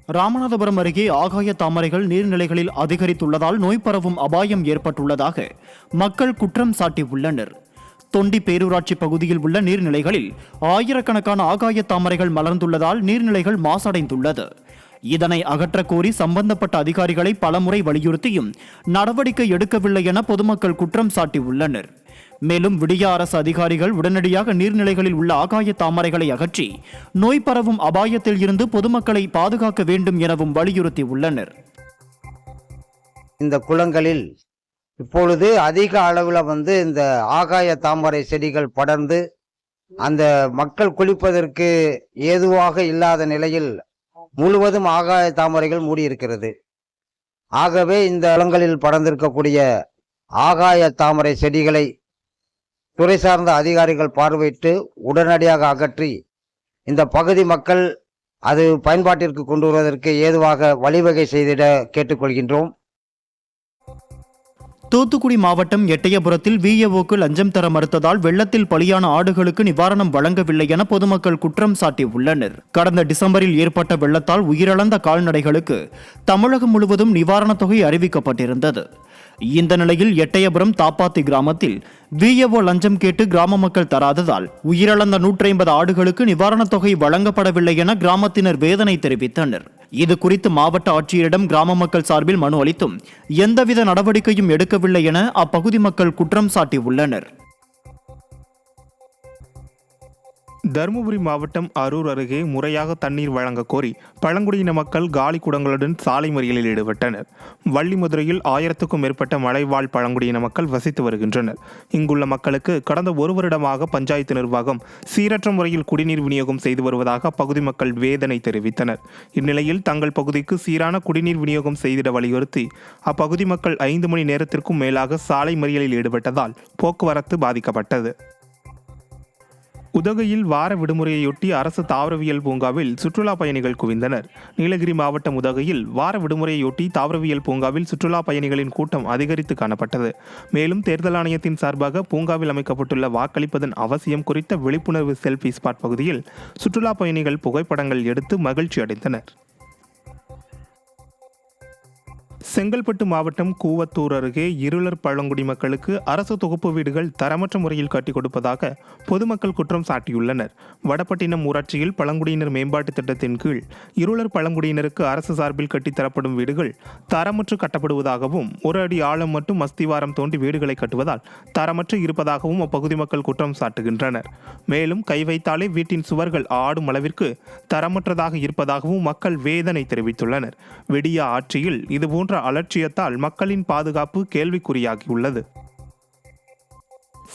ராமநாதபுரம் அருகே ஆகாய தாமரைகள் நீர்நிலைகளில் அதிகரித்துள்ளதால் நோய் பரவும் அபாயம் ஏற்பட்டுள்ளதாக மக்கள் குற்றம் சாட்டியுள்ளனர். தொண்டி பேரூராட்சி பகுதியில் உள்ள நீர்நிலைகளில் ஆயிரக்கணக்கான ஆகாய தாமரைகள் மலர்ந்துள்ளதால் நீர்நிலைகள் மாசடைந்துள்ளது. இதனை அகற்றக் கோரி சம்பந்தப்பட்ட அதிகாரிகளை பலமுறை வலியுறுத்தியும் நடவடிக்கை எடுக்கவில்லை என பொதுமக்கள் குற்றம் சாட்டியுள்ளனர். மேலும் விடிய அரசு அதிகாரிகள் உடனடியாக நீர்நிலைகளில் உள்ள ஆகாய தாமரைகளை அகற்றி நோய் பரவும் அபாயத்தில் இருந்து பொதுமக்களை பாதுகாக்க வேண்டும் எனவும் வலியுறுத்தியுள்ளனர். இந்த குளங்களில் இப்பொழுது அதிக அளவில் இந்த ஆகாய தாமரை செடிகள் படர்ந்து அந்த மக்கள் குளிப்பதற்கு ஏதுவாக இல்லாத நிலையில் முழுவதும் ஆகாய தாமரைகள் மூடியிருக்கிறது. ஆகவே இந்த குளங்களில் படர்ந்திருக்கக்கூடிய ஆகாய தாமரை செடிகளை துறை சார்ந்த அதிகாரிகள் பார்வையிட்டு உடனடியாக அகற்றி இந்த பகுதி மக்கள் அது பயன்பாட்டிற்கு கொண்டு வருவதற்கு ஏதுவாக வழிவகை செய்திட கேட்டுக்கொள்கின்றோம். தூத்துக்குடி மாவட்டம் எட்டயபுரத்தில் விஏஓக்கு லஞ்சம் தர மறுத்ததால் வெள்ளத்தில் பலியான ஆடுகளுக்கு நிவாரணம் வழங்கவில்லை என பொதுமக்கள் குற்றம் சாட்டியுள்ளனர். கடந்த டிசம்பரில் ஏற்பட்ட வெள்ளத்தால் உயிரிழந்த கால்நடைகளுக்கு தமிழகம் முழுவதும் நிவாரணத் தொகை அறிவிக்கப்பட்டிருந்தது. இந்த நிலையில் எட்டயபுரம் தாப்பாத்தி கிராமத்தில் விஏஓ லஞ்சம் கேட்டு கிராம மக்கள் தராததால் உயிரிழந்த 150 ஆடுகளுக்கு நிவாரணத் தொகை வழங்கப்படவில்லை என கிராமத்தினர் வேதனை தெரிவித்தனர். இது குறித்து மாவட்ட ஆட்சியரிடம் கிராம மக்கள் சார்பில் மனு அளித்தும் எந்தவித நடவடிக்கையும் எடுக்கவில்லை என அப்பகுதி மக்கள் குற்றம் சாட்டியுள்ளனர். தருமபுரி மாவட்டம் அரூர் அருகே முறையாக தண்ணீர் வழங்க கோரி பழங்குடியின மக்கள் காலி குடங்களுடன் சாலை மறியலில் ஈடுபட்டனர். வள்ளிமதுரையில் 1000க்கும் மேற்பட்ட மலைவாழ் பழங்குடியின மக்கள் வசித்து வருகின்றனர். இங்குள்ள மக்களுக்கு கடந்த ஒரு வருடமாக பஞ்சாயத்து நிர்வாகம் சீரற்ற முறையில் குடிநீர் விநியோகம் செய்து வருவதாக அப்பகுதி மக்கள் வேதனை தெரிவித்தனர். இந்நிலையில் தங்கள் பகுதிக்கு சீரான குடிநீர் விநியோகம் செய்திட வலியுறுத்தி அப்பகுதி மக்கள் 5 மணி நேரத்திற்கும் மேலாக சாலை மறியலில் ஈடுபட்டதால் போக்குவரத்து பாதிக்கப்பட்டது. உதகையில் வார விடுமுறையொட்டி அரசு தாவரவியல் பூங்காவில் சுற்றுலா பயணிகள் குவிந்தனர். நீலகிரி மாவட்டம் உதகையில் வார விடுமுறையொட்டி தாவரவியல் பூங்காவில் சுற்றுலா பயணிகளின் கூட்டம் அதிகரித்து காணப்பட்டது. மேலும் தேர்தல் ஆணையத்தின் சார்பாக பூங்காவில் அமைக்கப்பட்டுள்ள வாக்களிப்பதன் அவசியம் குறித்த விழிப்புணர்வு செல்ஃபி ஸ்பாட் பகுதியில் சுற்றுலா பயணிகள் புகைப்படங்கள் எடுத்து மகிழ்ச்சி அடைந்தனர். செங்கல்பட்டு மாவட்டம் கூவத்தூர் அருகே இருளர் பழங்குடி மக்களுக்கு அரசு தொகுப்பு வீடுகள் தரமற்ற முறையில் கட்டிக் கொடுப்பதாக பொதுமக்கள் குற்றம் சாட்டியுள்ளனர். வடபட்டினம் ஊராட்சியில் பழங்குடியினர் மேம்பாட்டு திட்டத்தின் கீழ் இருளர் பழங்குடியினருக்கு அரசு சார்பில் கட்டித்தரப்படும் வீடுகள் தரமற்று கட்டப்படுவதாகவும் 1 அடி ஆழம் மட்டும் அஸ்திவாரம் தோண்டி வீடுகளை கட்டுவதால் தரமற்று இருப்பதாகவும் அப்பகுதி மக்கள் குற்றம் சாட்டுகின்றனர். மேலும் கை வைத்தாலே வீட்டின் சுவர்கள் ஆடும் அளவிற்கு தரமற்றதாக இருப்பதாகவும் மக்கள் வேதனை தெரிவித்துள்ளனர். விடிய ஆட்சியில் இதுபோன்ற அலட்சியத்தால் மக்களின் பாதுகாப்பு கேள்விக்குறியாகியுள்ளது.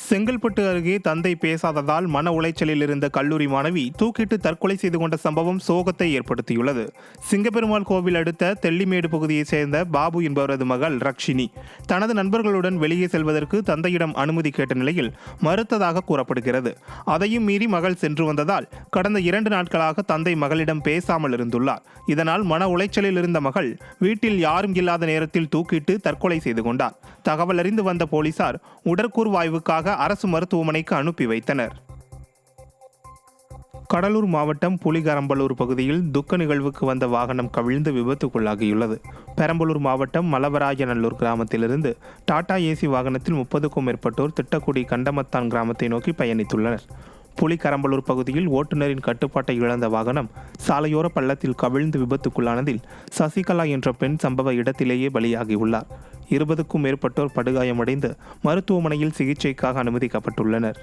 செங்கல்பட்டு அருகே தந்தை பேசாததால் மன உளைச்சலில் இருந்த கல்லூரி மாணவி தூக்கிட்டு தற்கொலை செய்து கொண்ட சம்பவம் சோகத்தை ஏற்படுத்தியுள்ளது. சிங்கப்பெருமாள் கோவில் அடுத்த தெல்லிமேடு பகுதியைச் சேர்ந்த பாபு என்பவரது மகள் ரக்ஷினி தனது நண்பர்களுடன் வெளியே செல்வதற்கு தந்தையிடம் அனுமதி கேட்ட நிலையில் மறுத்ததாக கூறப்படுகிறது. அதையும் மீறி மகள் சென்று வந்ததால் கடந்த 2 நாட்களாக தந்தை மகளிடம் பேசாமல் இருந்துள்ளார். இதனால் மன உளைச்சலில் இருந்த மகள் வீட்டில் யாரும் இல்லாத நேரத்தில் தூக்கிட்டு தற்கொலை செய்து கொண்டார். தகவல் அறிந்து வந்த போலீசார் உடற்கூறு அரசு மருத்துவமனைக்கு அனுப்பி வைத்தனர். கடலூர் மாவட்டம் புலிகரம்பலூர் பகுதியில் துக்க நிகழ்வுக்கு வந்த வாகனம் கவிழ்ந்து விபத்துக்குள்ளாகியுள்ளது. பெரம்பலூர் மாவட்டம் மலவராயநல்லூர் கிராமத்திலிருந்து டாடா ஏசி வாகனத்தில் 30க்கும் மேற்பட்டோர் திட்டக்குடி கண்டமத்தான் கிராமத்தை நோக்கி பயணித்துள்ளனர். புலிகரம்பலூர் பகுதியில் ஓட்டுநரின் கட்டுப்பாட்டை இழந்த வாகனம் சாலையோர பள்ளத்தில் கவிழ்ந்து விபத்துக்குள்ளானதில் சசிகலா என்ற பெண் சம்பவ இடத்திலேயே பலியாகியுள்ளார். 20க்கும் மேற்பட்டோர் படுகாயமடைந்து மருத்துவமனையில் சிகிச்சைக்காக அனுமதிக்கப்பட்டுள்ளனர்.